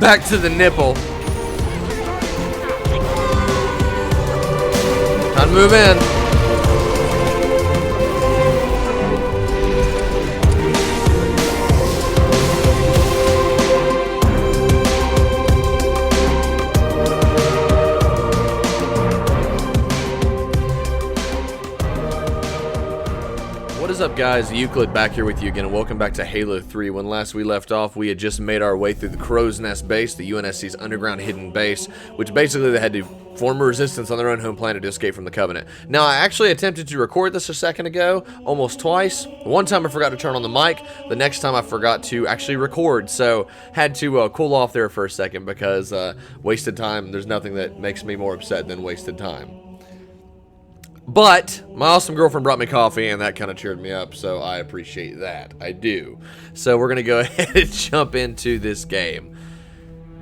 back to the nipple. Time to move in. What is up, guys? Euclid back here with you again, and welcome back to Halo 3. When last we left off, we had just made our way through the Crow's Nest base, the UNSC's underground hidden base, which basically they had to form a resistance on their own home planet to escape from the Covenant. Now, I actually attempted to record this a second ago, almost twice. One time I forgot to turn on the mic, the next time I forgot to actually record, so had to cool off there for a second because wasted time. There's nothing that makes me more upset than wasted time. But my awesome girlfriend brought me coffee, and that kind of cheered me up, so I appreciate that. I do. So we're going to go ahead and jump into this game.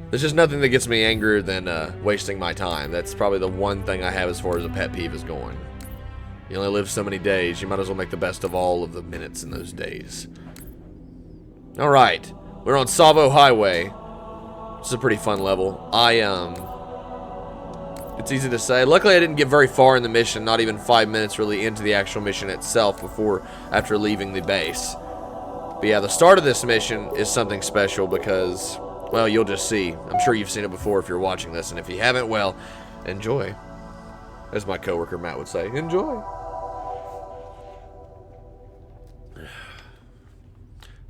There's just nothing that gets me angrier than wasting my time. That's probably the one thing I have as far as a pet peeve is going. You only live so many days. You might as well make the best of all of the minutes in those days. Alright. We're on Tsavo Highway. It's a pretty fun level. It's easy to say. Luckily, I didn't get very far in the mission, not even 5 minutes really into the actual mission itself after leaving the base. But yeah, the start of this mission is something special because, well, you'll just see. I'm sure you've seen it before if you're watching this, and if you haven't, well, enjoy. As my coworker Matt would say, enjoy.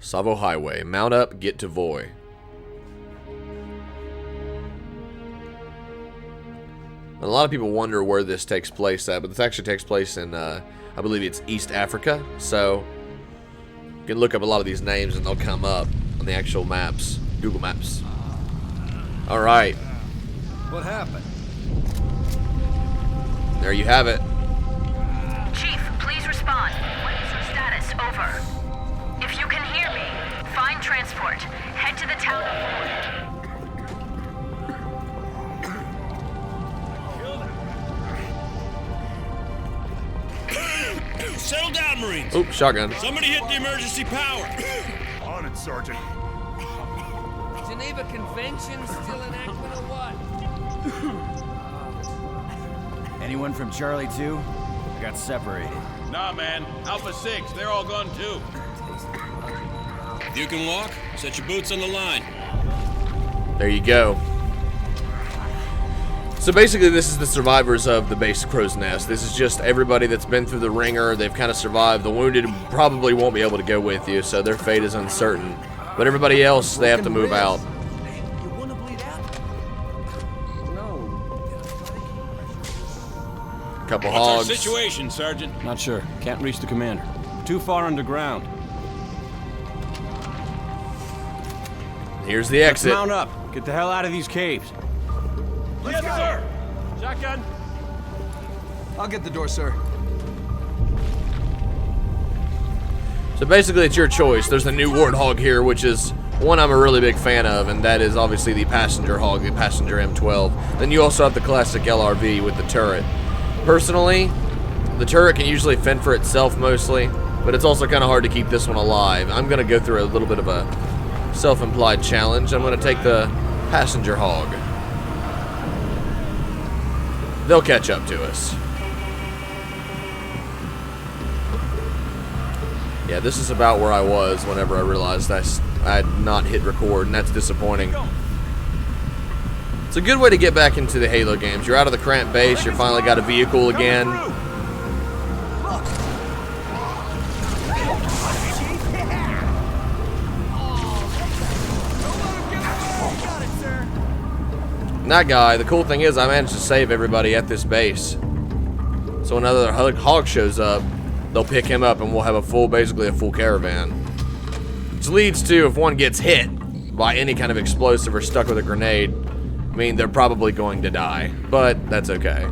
Tsavo Highway. Mount up, get to Voy. A lot of people wonder where this takes place at, but this actually takes place in, I believe it's East Africa. So, you can look up a lot of these names and they'll come up on the actual maps, Google Maps. Alright. What happened? There you have it. Chief, please respond. What is your status? Over. If you can hear me, find transport. Head to the town of Warthog. Settle down, Marines. Oop, shotgun. Somebody hit the emergency power. On it, Sergeant. Geneva Convention still in action or what? Anyone from Charlie 2? I got separated. Nah, man. Alpha 6, they're all gone too. If you can walk, set your boots on the line. There you go. So basically, this is the survivors of the base Crow's Nest. This is just everybody that's been through the ringer. They've kind of survived. The wounded probably won't be able to go with you, so their fate is uncertain. But everybody else, they have to move out. You wanna bleed out? No. Couple What's our hogs. situation, Sergeant? Not sure. Can't reach the commander. Too far underground. Here's the exit. Mount up. Get the hell out of these caves. Yes, sir. Shotgun. I'll get the door, sir. So basically, it's your choice. There's the new Warthog here, which is one I'm a really big fan of, and that is obviously the passenger hog, the passenger M12. Then you also have the classic LRV with the turret. Personally, the turret can usually fend for itself mostly, but it's also kind of hard to keep this one alive. I'm going to go through a little bit of a self-implied challenge. I'm going to take the passenger hog. They'll catch up to us. Yeah, this is about where I was whenever I realized I had not hit record, and that's disappointing. It's a good way to get back into the Halo games. You're out of the cramped base, you finally got a vehicle again. And that guy, the cool thing is I managed to save everybody at this base. So when another hog shows up, they'll pick him up and we'll have basically a full caravan. Which leads to, if one gets hit by any kind of explosive or stuck with a grenade, I mean, they're probably going to die. But that's okay.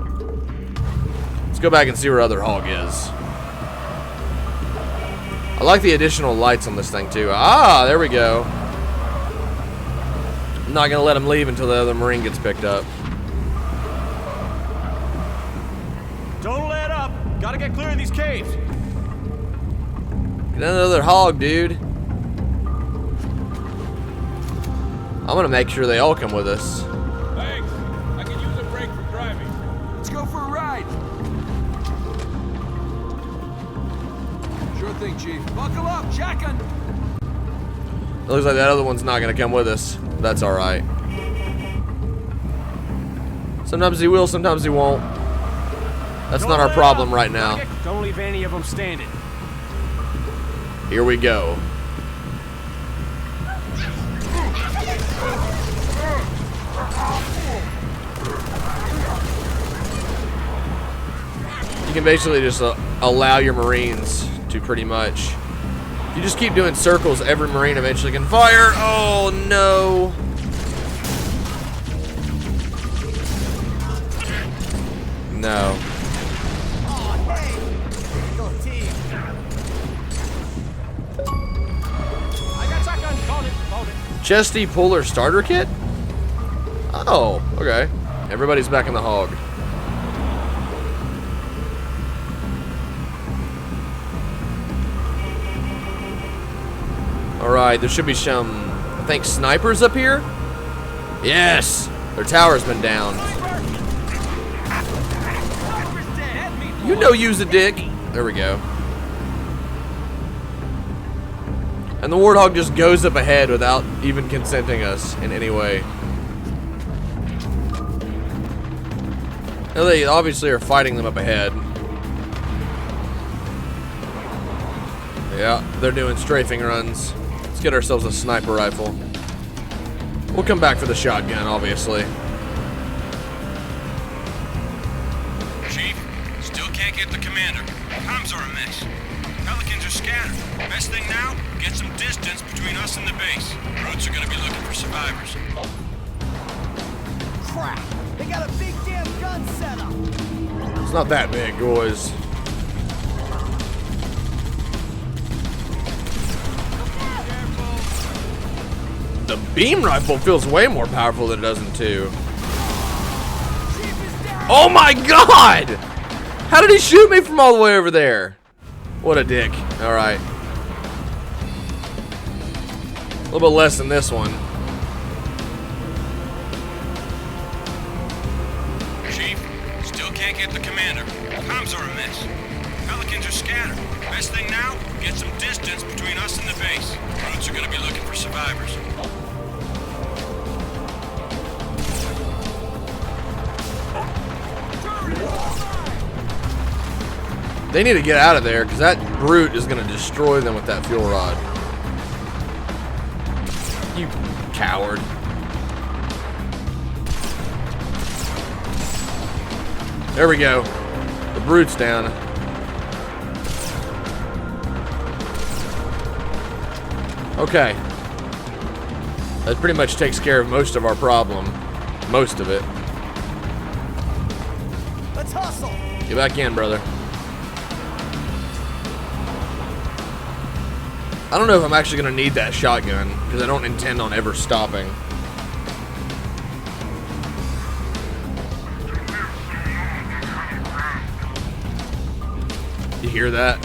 Let's go back and see where other hog is. I like the additional lights on this thing too. Ah, there we go. I'm not gonna let him leave until the other Marine gets picked up. Don't let up. Gotta get clear of these caves. Get another hog, dude. I'm gonna make sure they all come with us. Thanks. I can use a break from driving. Let's go for a ride. Sure thing, Chief. Buckle up, checking. It looks like that other one's not gonna come with us. That's alright. Sometimes he will, sometimes he won't. That's not our problem right now. Don't leave any of them standing. Here we go. You can basically just allow your Marines to pretty much. If you just keep doing circles, every Marine eventually can fire. Oh no. No. Chesty Puller Starter Kit? Oh, okay. Everybody's back in the hog. Alright, there should be some, I think, snipers up here? Yes! Their tower's been down. You know use a dick. There we go. And the Warthog just goes up ahead without even consenting us in any way. Now they obviously are fighting them up ahead. Yeah, they're doing strafing runs. Let's get ourselves a sniper rifle. We'll come back for the shotgun, obviously. Chief, still can't get the commander. Comms are a mess. Pelicans are scattered. Best thing now, get some distance between us and the base. Brutes are gonna be looking for survivors. Crap! They got a big damn gun set up! It's not that big, boys. The beam rifle feels way more powerful than it does in 2. Oh my god! How did he shoot me from all the way over there? What a dick. Alright. A little bit less than this one. Chief, still can't get the commander. Comms are a mess. Pelicans are scattered. Best thing now, get some distance between us and the base. Brutes are gonna be looking for survivors. They need to get out of there, because that brute is going to destroy them with that fuel rod. You coward. There we go. The brute's down. Okay. That pretty much takes care of most of our problem. Most of it. Let's hustle! Get back in, brother. I don't know if I'm actually going to need that shotgun, because I don't intend on ever stopping. You hear that?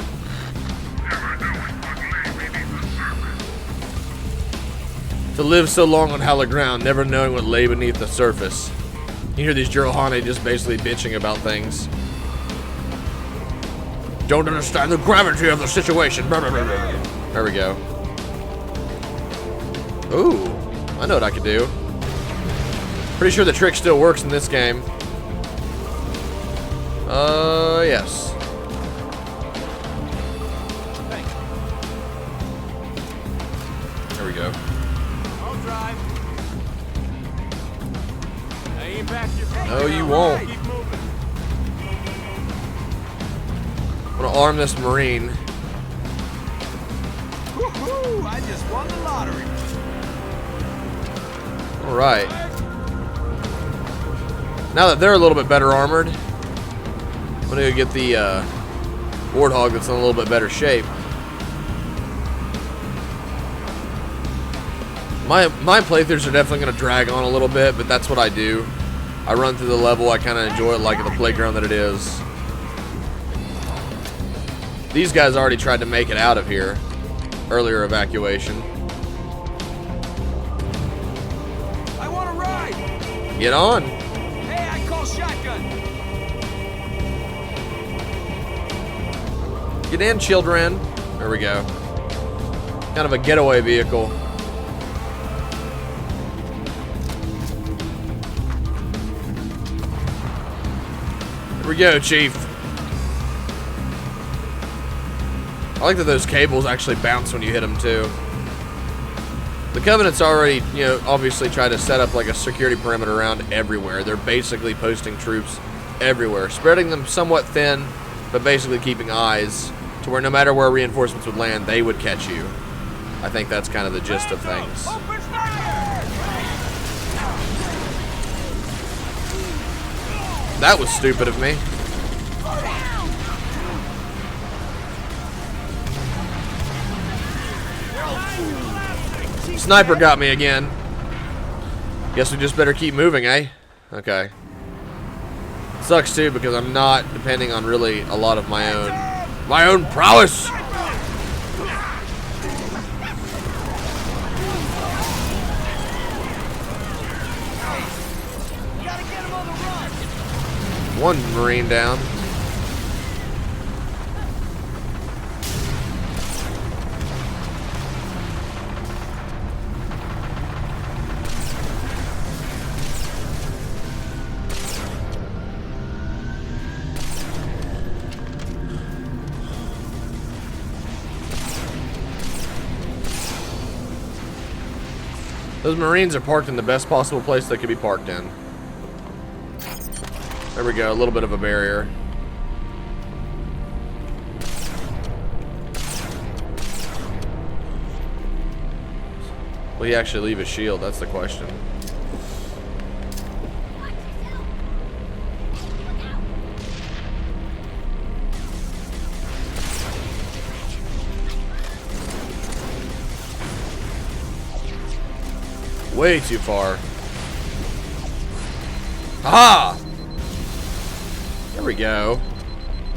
To live so long on hallowed ground, never knowing what lay beneath the surface. You hear these Jirohane just basically bitching about things. Don't understand the gravity of the situation. There we go. Ooh, I know what I could do. Pretty sure the trick still works in this game. Yes. There we go. I'll drive. I ain't back your No, you won't. Keep moving. I'm gonna arm this Marine. Woohoo! I just won the lottery. Alright. Now that they're a little bit better armored, I'm gonna go get the Warthog that's in a little bit better shape. My playthroughs are definitely gonna drag on a little bit, but that's what I do. I run through the level, I kinda enjoy it like the playground that it is. These guys already tried to make it out of here. Earlier evacuation. Get on. Hey, I call shotgun. Get in, children. There we go. Kind of a getaway vehicle. Here we go, Chief. I like that those cables actually bounce when you hit them, too. The Covenant's already, you know, obviously tried to set up like a security perimeter around everywhere. They're basically posting troops everywhere, spreading them somewhat thin, but basically keeping eyes to where no matter where reinforcements would land, they would catch you. I think that's kind of the gist of things. Open fire! That was stupid of me. Sniper got me again. Guess we just better keep moving, eh? Okay. Sucks too because I'm not depending on really a lot of my own prowess. Gotta get him on the run. One Marine down. Those Marines are parked in the best possible place they could be parked in. There we go, a little bit of a barrier. Will he actually leave his shield? That's the question. Way too far. Ah! There we go.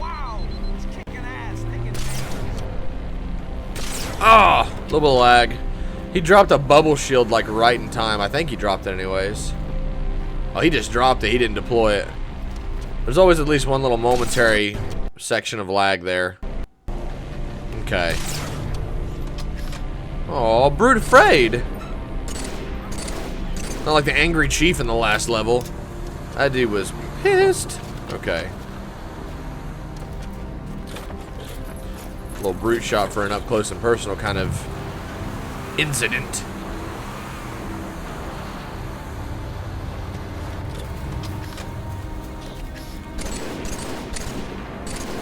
Wow, it's kicking ass, taking names. Ah! A little bit of lag. He dropped a bubble shield like right in time. I think he dropped it anyways. Oh, he just dropped it. He didn't deploy it. There's always at least one little momentary section of lag there. Okay. Oh, Brute Afraid. Not like the angry chief in the last level. That dude was pissed. Okay. A little brute shot for an up close and personal kind of incident.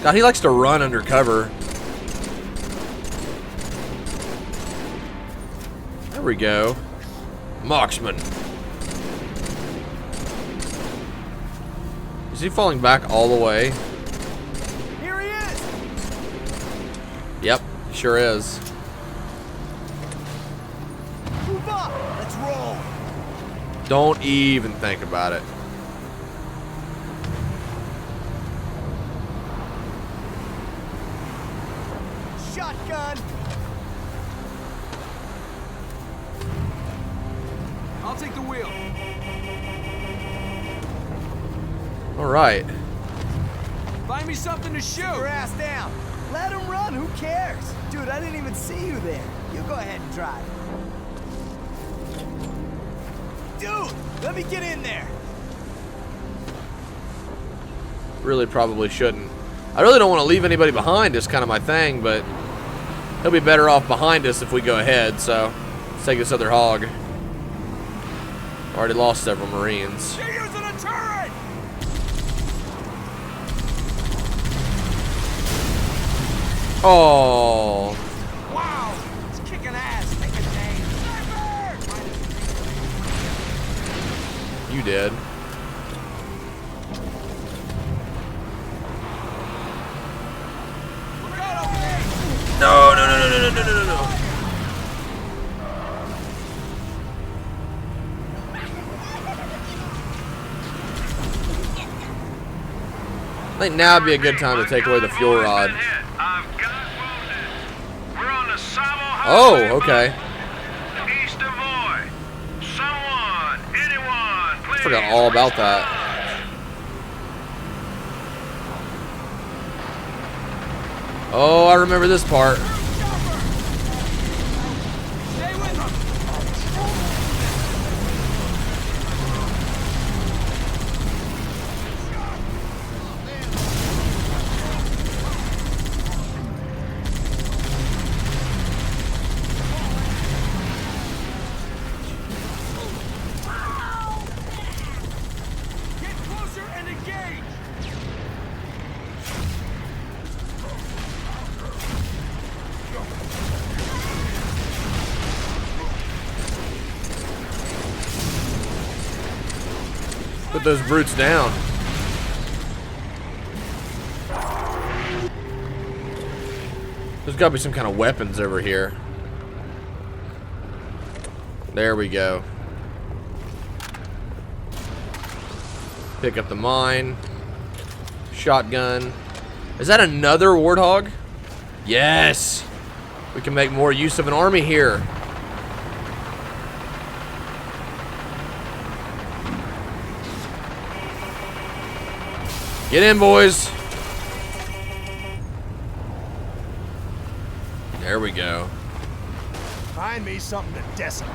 God, he likes to run under cover. There we go. Marksman. Is he falling back all the way? Here he is. Yep, sure is. Move up. Let's roll. Don't even think about it. Shotgun. I'll take the wheel. All right. Find me something to shoot. Your ass down. Let him run. Who cares? Dude, I didn't even see you there. You go ahead and drive. Dude, let me get in there. Really probably shouldn't. I really don't want to leave anybody behind is kind of my thing, but he'll be better off behind us if we go ahead, so let's take this other hog. Already lost several Marines. You're using a turret! Oh, Wow, it's kicking ass, taking names. Sniper! you did. Look out over there! No, no, no, no, no, no, no, no, no. I think now would be a good time to take away the fuel rod. I've got wounded. We're on the Tsavo Highway. Oh, okay. East of Voy. Someone, anyone, please Forgot all about that. Oh, I remember this part. Stay with them. Get closer and engage. Put those brutes down. There's gotta be some kind of weapons over here. There we go. Pick up the mine. Shotgun. Is that another Warthog? Yes! We can make more use of an army here. Get in, boys. There we go. Find me something to decimate.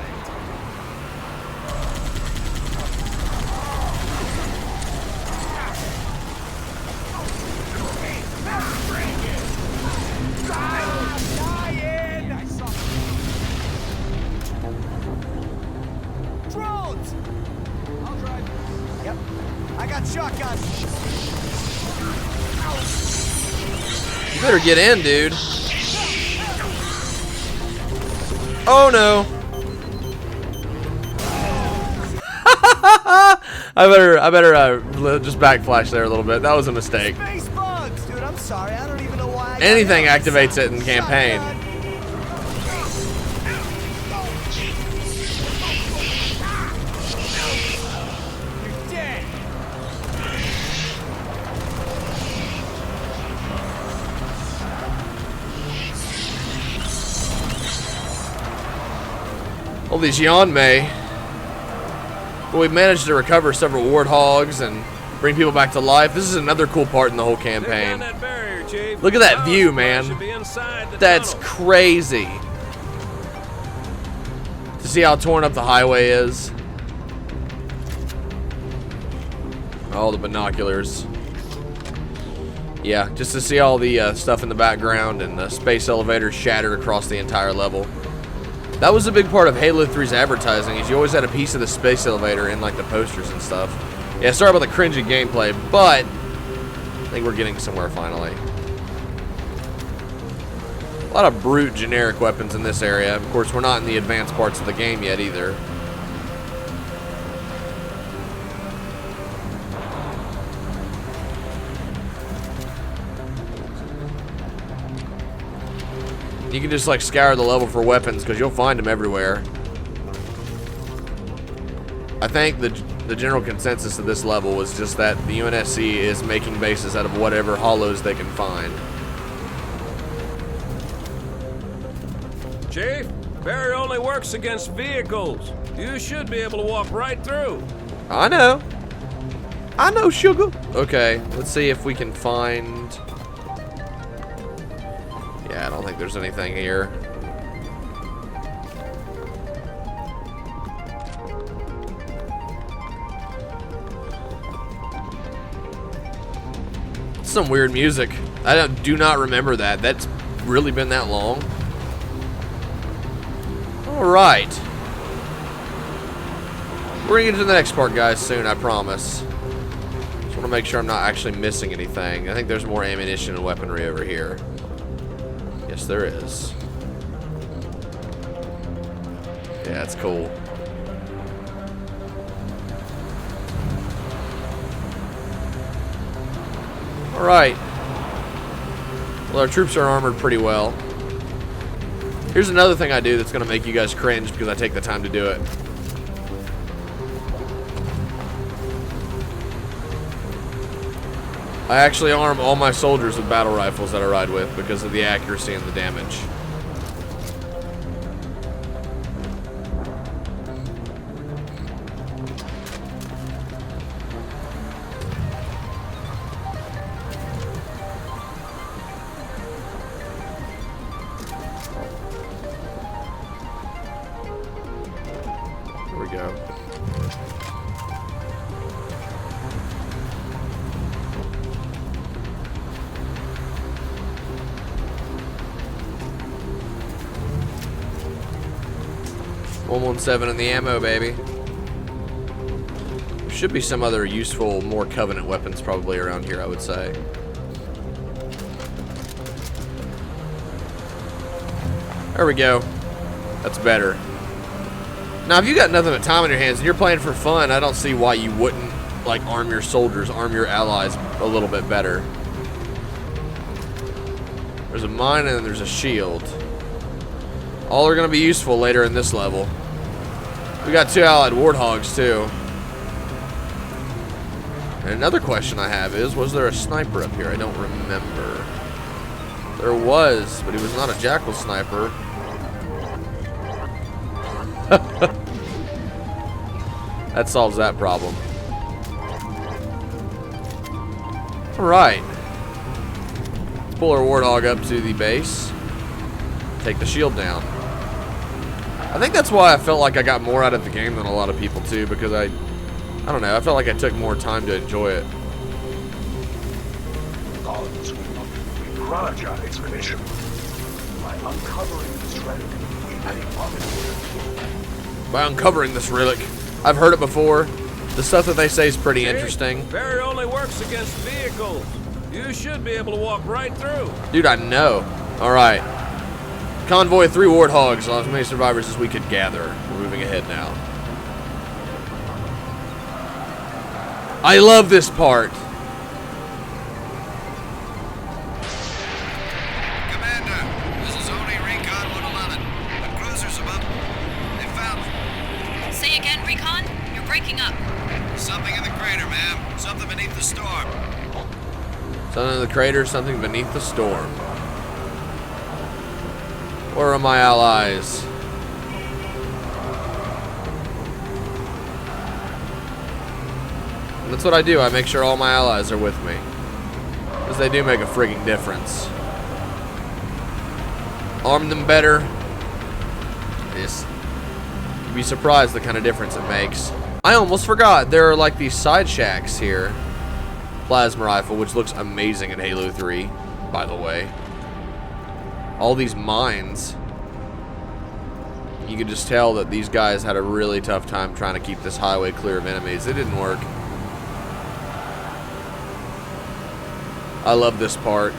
Drones. I'll drive. Yep. I got shotgun. You better get in, dude. Oh no. I better just backflash there a little bit. That was a mistake. Space bugs, dude. I'm sorry. I don't even know why. Anything activates it in campaign. You're dead. All these Yanmei. But we've managed to recover several Warthogs and bring people back to life. This is another cool part in the whole campaign. That barrier, Chief. Look at that view, man. Should be inside the That's tunnel. crazy. To see how torn up the highway is. All the binoculars. Yeah, just to see all the stuff in the background and the space elevators shattered across the entire level. That was a big part of Halo 3's advertising, is you always had a piece of the space elevator in like the posters and stuff. Yeah, sorry about the cringy gameplay, but I think we're getting somewhere finally. A lot of brute generic weapons in this area. Of course, we're not in the advanced parts of the game yet either. You can just like scour the level for weapons because you'll find them everywhere. I think the general consensus of this level was just that the UNSC is making bases out of whatever hollows they can find. Chief, barrier only works against vehicles. You should be able to walk right through. I know. I know, sugar. Okay, let's see if we can find... Yeah, I don't think there's anything here. Some weird music. I do not remember that. That's really been that long. Alright. We're gonna get to the next part, guys, soon, I promise. Just want to make sure I'm not actually missing anything. I think there's more ammunition and weaponry over here. Yes, there is. Yeah, that's cool. Alright. Well, our troops are armored pretty well. Here's another thing I do that's going to make you guys cringe because I take the time to do it. I actually arm all my soldiers with battle rifles that I ride with because of the accuracy and the damage. go. .117 in the ammo, baby. There should be some other useful, more Covenant weapons probably around here, I would say. There we go. That's better. Now, if you got nothing but time on your hands and you're playing for fun, I don't see why you wouldn't, like, arm your soldiers, arm your allies a little bit better. There's a mine and there's a shield. All are going to be useful later in this level. We got 2 allied Warthogs, too. And another question I have is, was there a sniper up here? I don't remember. There was, but he was not a Jackal sniper. That solves that problem. Alright. Let's pull our Warthog up to the base. Take the shield down. I think that's why I felt like I got more out of the game than a lot of people too, because I don't know, I felt like I took more time to enjoy it. Raja expedition. By uncovering this relic, By uncovering this relic. I've heard it before. The stuff that they say is pretty interesting. Barrier only works against vehicles. You should be able to walk right through. Dude, I know. Alright. Convoy 3 Warthogs, as many survivors as we could gather. We're moving ahead now. I love this part. Commander, this is only Recon 111. The cruiser's above. They found me. Say again, Recon? You're breaking up. Something in the crater, ma'am. Something beneath the storm. Something in the crater, something beneath the storm. Where are my allies? And that's what I do. I make sure all my allies are with me. Because they do make a frigging difference. Arm them better. Yes. You'd be surprised the kind of difference it makes. I almost forgot. There are like these side shacks here. Plasma rifle, which looks amazing in Halo 3, by the way. All these mines. You can just tell that these guys had a really tough time trying to keep this highway clear of enemies. It didn't work. I love this part.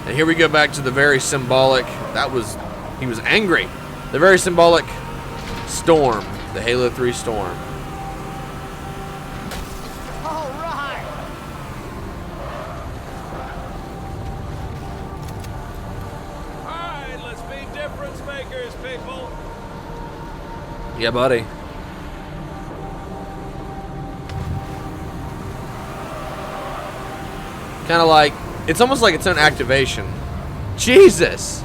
And here we go back to the very symbolic, he was angry. The very symbolic storm, the Halo 3 storm. All right. Alright, let's be difference makers, people. Yeah, buddy. Kind of like, it's almost like its own activation. Jesus!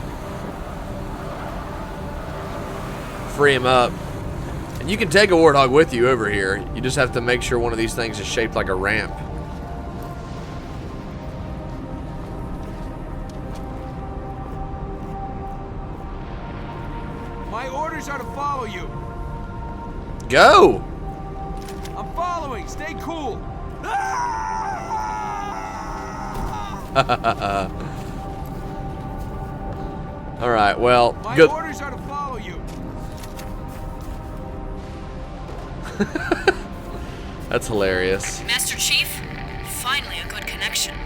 Free him up. And you can take a Warthog with you over here. You just have to make sure one of these things is shaped like a ramp. My orders are to follow you. Go! I'm following. Stay cool. Alright, well, My good. orders are to follow you. That's hilarious. Master Chief, finally a good connection.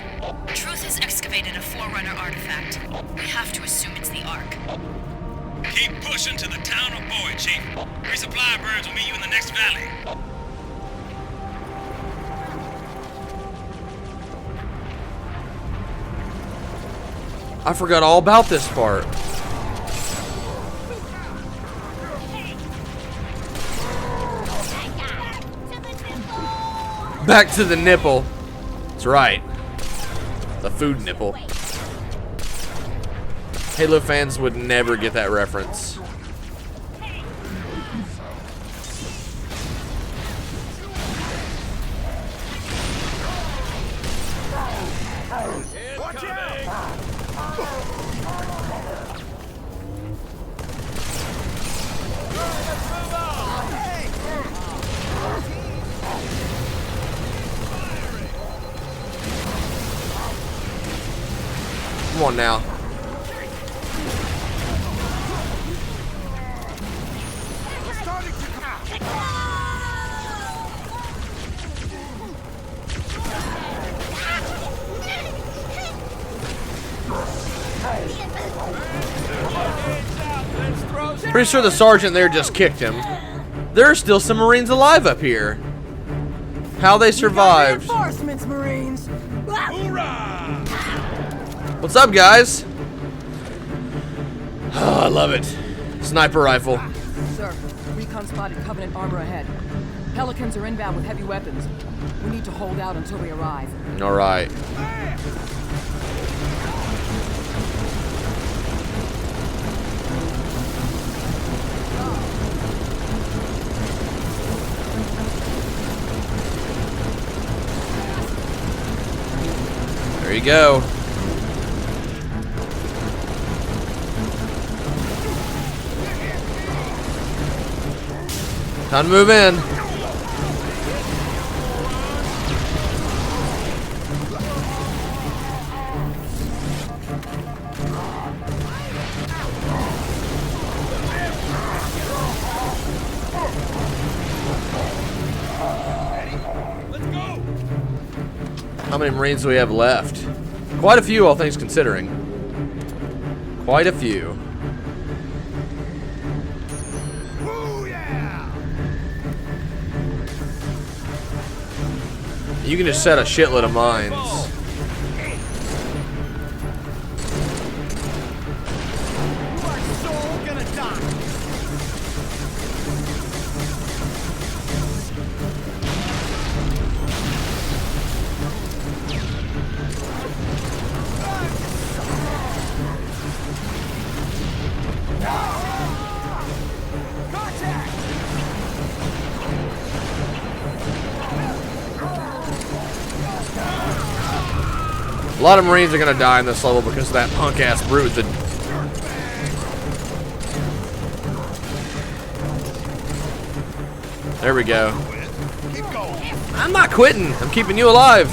Truth has excavated a Forerunner artifact. We have to assume it's the Ark. Keep pushing to the town of Boyd, Chief. Resupply birds will meet you in the next valley. I forgot all about this part. Back to the nipple. That's right. The food nipple. Halo fans would never get that reference. Watch out! Hey, Come on now. Pretty sure the sergeant there just kicked him. There are still some Marines alive up here. How they survived. Reinforcements, Marines. What's up, guys? Oh, I love it. Sniper rifle. Sir, recon spotted Covenant armor ahead. Pelicans are inbound with heavy weapons. We need to hold out until they arrive. All right. There you go. Time to move in. How many Marines do we have left? Quite a few, all things considering. Quite a few. You can just set a shitload of mines. A lot of Marines are gonna die in this level because of that punk ass brute. There we go. I'm not quitting. I'm keeping you alive.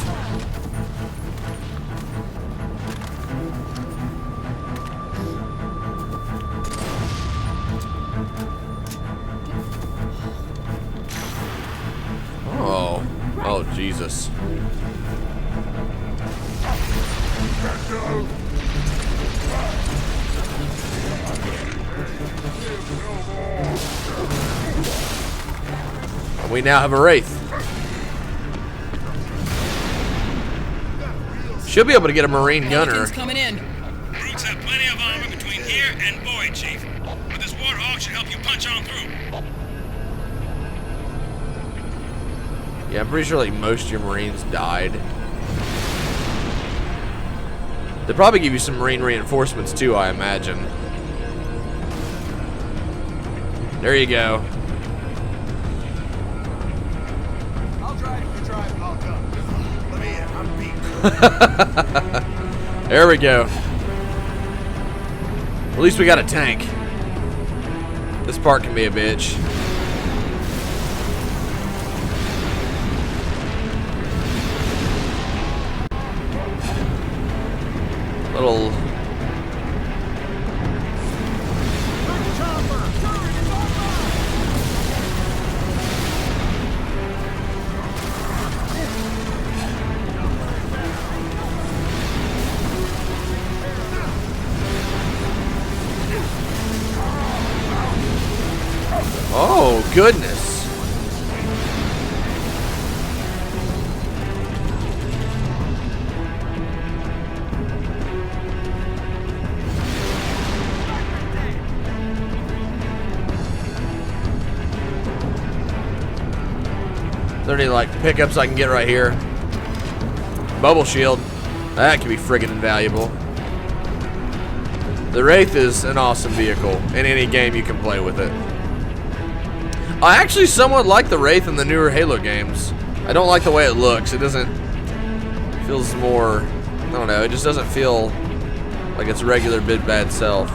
Oh, Jesus. We now have a Wraith. Should be able to get a Marine gunner. Coming in. Brutes have plenty of armor between here and Boyd, Chief. But this Warthog should help you punch on through. Yeah, I'm pretty sure like most of your Marines died. They'll probably give you some Marine reinforcements too, I imagine. There you go. I'll drive if you drive. I'll come. Let me in. I'm beat. There we go. At least we got a tank. This part can be a bitch. Little. Oh, goodness. Are there any like pickups I can get right here? Bubble shield. That could be friggin' invaluable. The Wraith is an awesome vehicle in any game you can play with it. I actually somewhat like the Wraith in the newer Halo games. I don't like the way it looks. It doesn't... feels more... I don't know. It just doesn't feel like its regular big bad self.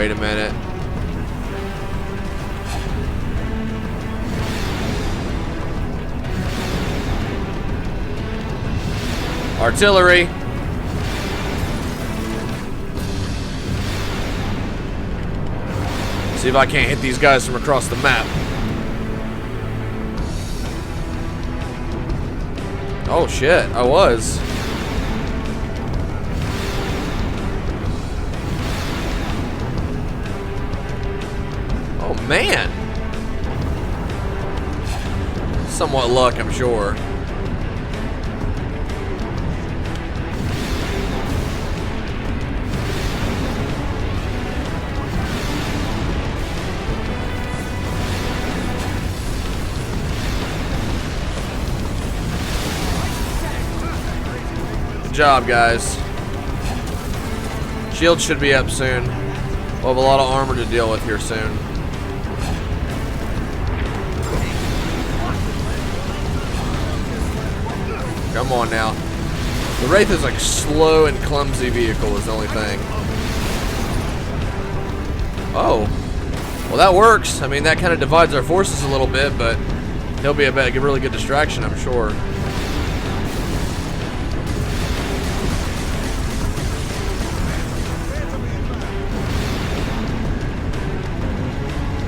Wait a minute. Artillery. See if I can't hit these guys from across the map. Oh shit, I was. Oh man. Somewhat luck, I'm sure. Good job, guys. Shield should be up soon. We'll have a lot of armor to deal with here soon. Come on now. The Wraith is like slow and clumsy vehicle is the only thing. Oh. Well, that works. I mean, that kind of divides our forces a little bit, but he'll be a really good distraction, I'm sure.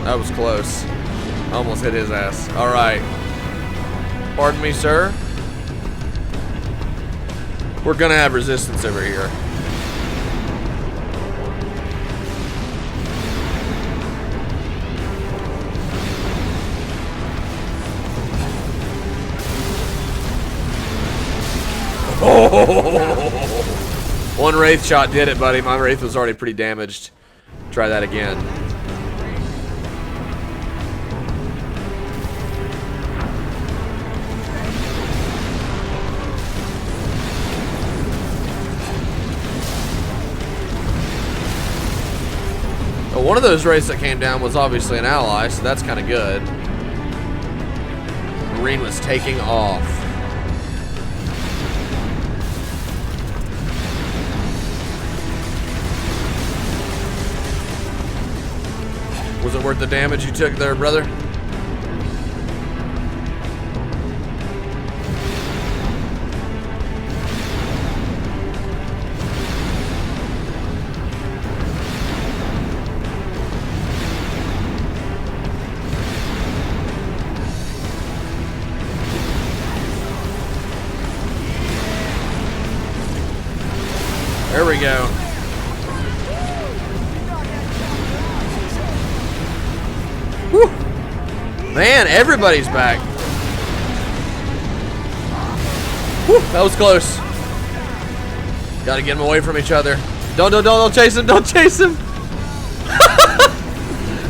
That was close. Almost hit his ass. All right. Pardon me, sir. We're gonna have resistance over here. Oh! One Wraith shot did it, buddy. My Wraith was already pretty damaged. Try that again. One of those Wraiths that came down was obviously an ally, so that's kind of good. Marine was taking off. Was it worth the damage you took there, brother? There we go. Whew. Man, everybody's back. Whew, that was close. Gotta get them away from each other. Don't chase him, don't chase him.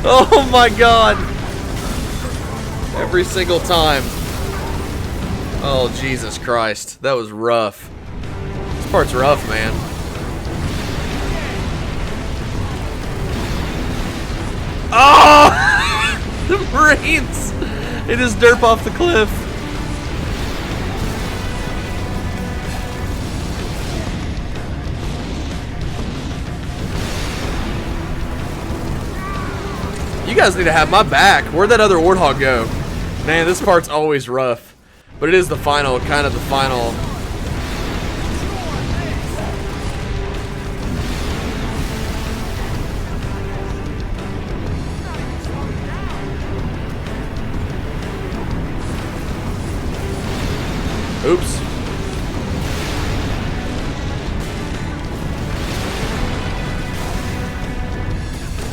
Oh my God. Every single time. Oh, Jesus Christ. That was rough. This part's rough, man. Oh! The Marines! They just derp off the cliff. You guys need to have my back. Where'd that other Warthog go? Man, this part's always rough. But it is the final, kind of the final. Oops.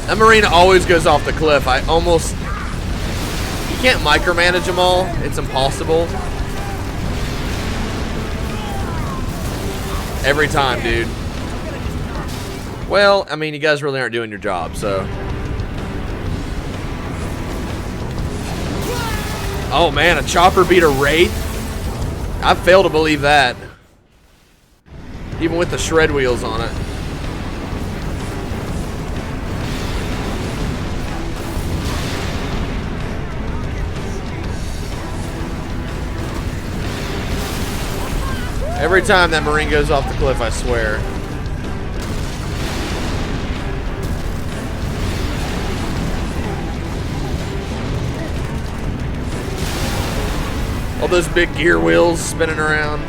That Marine always goes off the cliff. I almost... You can't micromanage them all. It's impossible. Every time, dude. Well, I mean, you guys really aren't doing your job, so... Oh, man, a chopper beat a Wraith? I fail to believe that. Even with the shred wheels on it. Every time that Marine goes off the cliff, I swear. All those big gear wheels spinning around.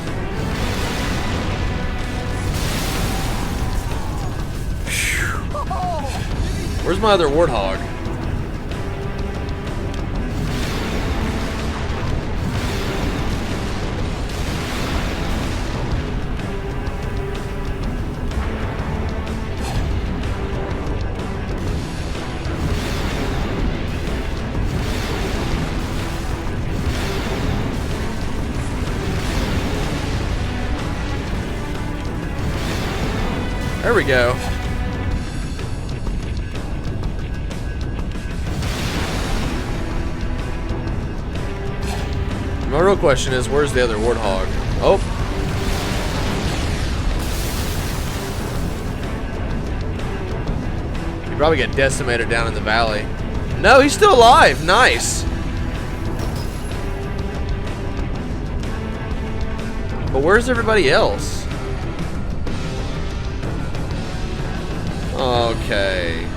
Phew. Where's my other Warthog? There we go. My real question is, where's the other Warthog? Oh. He probably got decimated down in the valley. No, he's still alive. Nice. But where's everybody else? Okay.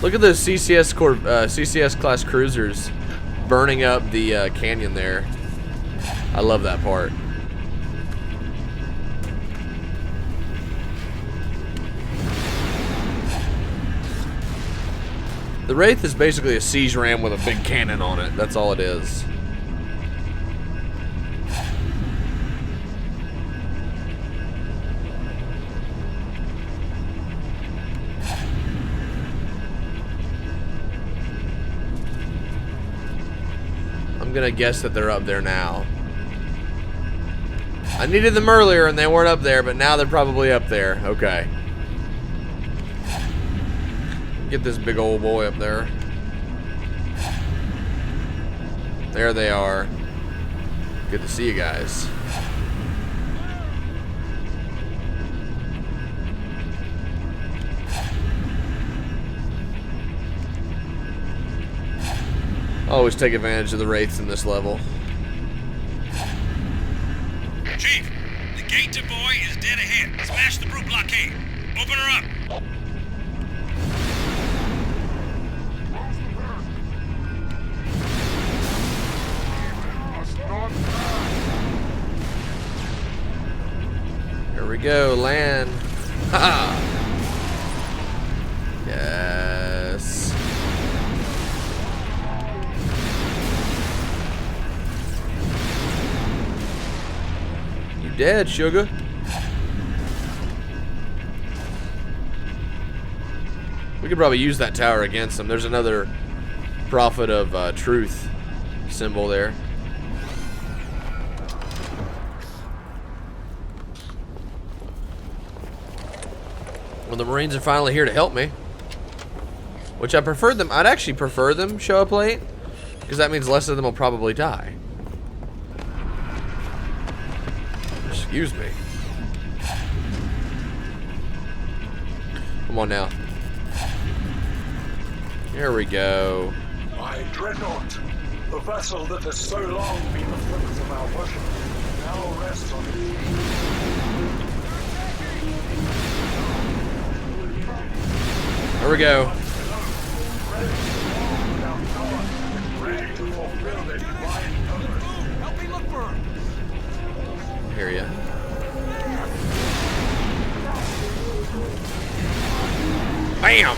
Look at those CCS class cruisers burning up the canyon there. I love that part. The Wraith is basically a siege ram with a big cannon on it. That's all it is. I'm gonna guess that they're up there now. I needed them earlier and they weren't up there, but now they're probably up there. Okay. Get this big old boy up there. There they are. Good to see you guys. Always take advantage of the Wraiths in this level. Chief, the gate to Boy is dead ahead. Smash the brute blockade. Open her up. Here we go, land. Ha! Yes. You dead, sugar. We could probably use that tower against them. There's another prophet of truth symbol there. Well, the Marines are finally here to help me, which I prefer them. I'd actually prefer them show up late, because that means less of them will probably die. Excuse me. Come on now. Here we go. My dreadnought, the vessel that has so long been the focus of our worship, now rests on its Here we go. ready to fulfill the divine purpose. Help me look for him. Hear ya. Bam!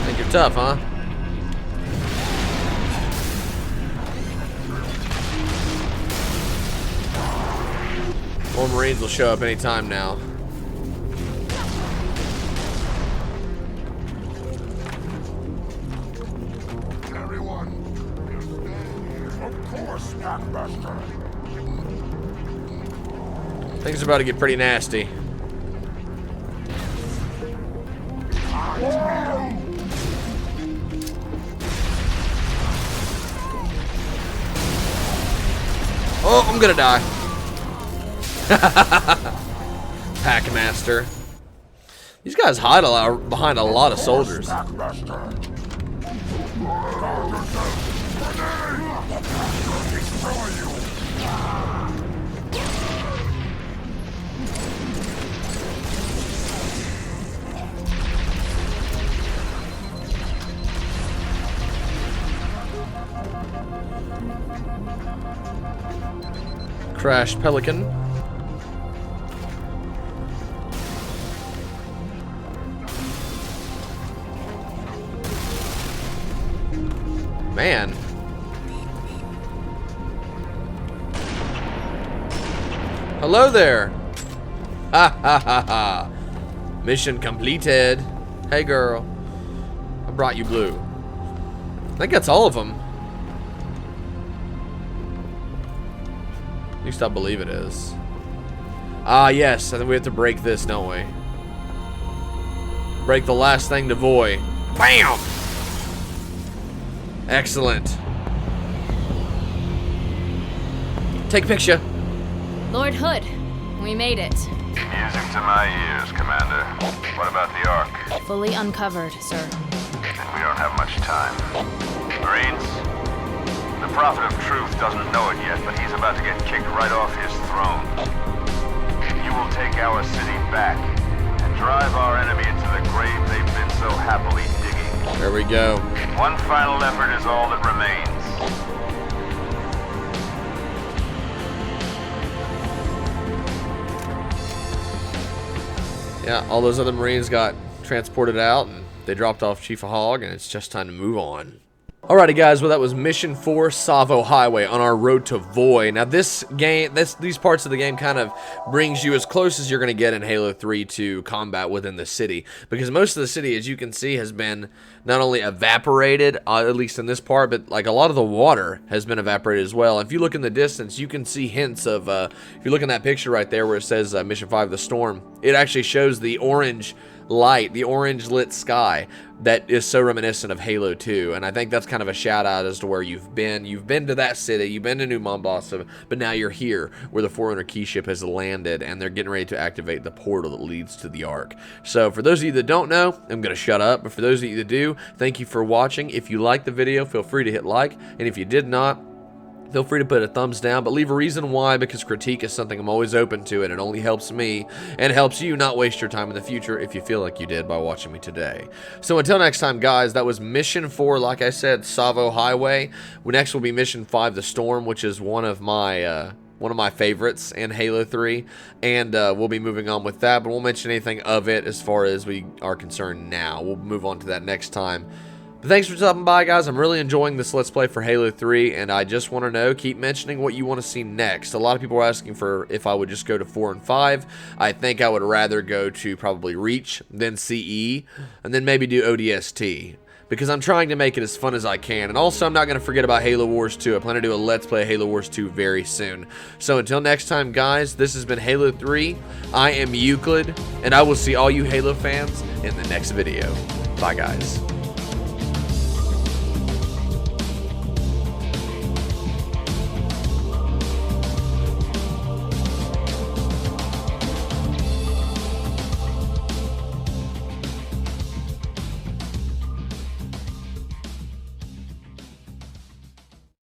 Think you're tough, huh? More Marines will show up anytime now. Everyone, of course, Packmaster. Things are about to get pretty nasty. Oh, I'm gonna die. Packmaster. These guys hide behind a lot of soldiers. Crashed Pelican. Man. Hello there. Ha ha ha ha. Mission completed. Hey girl. I brought you blue. I think that's all of them. At least I believe it is. Ah, yes. I think we have to break this, don't we? Break the last thing to void. Bam! Excellent. Take a picture. Lord Hood, we made it. Music to my ears, Commander. What about the Ark? Fully uncovered, sir. And we don't have much time. Marines, the Prophet of Truth doesn't know it yet, but he's about to get kicked right off his throne. You will take our city back and drive our enemy into the grave they've been so happily digging. There we go. One final effort is all that remains. Yeah, all those other Marines got transported out and they dropped off Chief of Hog, and it's just time to move on. Alrighty guys, well that was Mission 4, Tsavo Highway, on our road to Void. Now this game, these parts of the game kind of brings you as close as you're going to get in Halo 3 to combat within the city. Because most of the city, as you can see, has been not only evaporated, at least in this part, but like a lot of the water has been evaporated as well. If you look in the distance, you can see hints of, if you look in that picture right there where it says Mission 5, The Storm, it actually shows the orange light, the orange lit sky that is so reminiscent of Halo 2, and I think that's kind of a shout out as to where you've been. You've been to that city, you've been to New Mombasa, but now you're here where the Forerunner key ship has landed and they're getting ready to activate the portal that leads to the Ark. So for those of you that don't know, I'm going to shut up, but for those of you that do, thank you for watching. If you liked the video, feel free to hit like, and if you did not, feel free to put a thumbs down, but leave a reason why, because critique is something I'm always open to, and it only helps me and helps you not waste your time in the future if you feel like you did by watching me today. So until next time, guys, that was Mission 4, like I said, Tsavo Highway. Next will be Mission 5, The Storm, which is one of my favorites in Halo 3, and we'll be moving on with that, but won't mention anything of it as far as we are concerned now. We'll move on to that next time. But thanks for stopping by, guys. I'm really enjoying this Let's Play for Halo 3, and I just want to know, keep mentioning what you want to see next. A lot of people are asking for if I would just go to 4 and 5. I think I would rather go to probably Reach, then CE, and then maybe do ODST, because I'm trying to make it as fun as I can. And also, I'm not going to forget about Halo Wars 2. I plan to do a Let's Play Halo Wars 2 very soon. So until next time, guys, this has been Halo 3. I am Euclid, and I will see all you Halo fans in the next video. Bye, guys.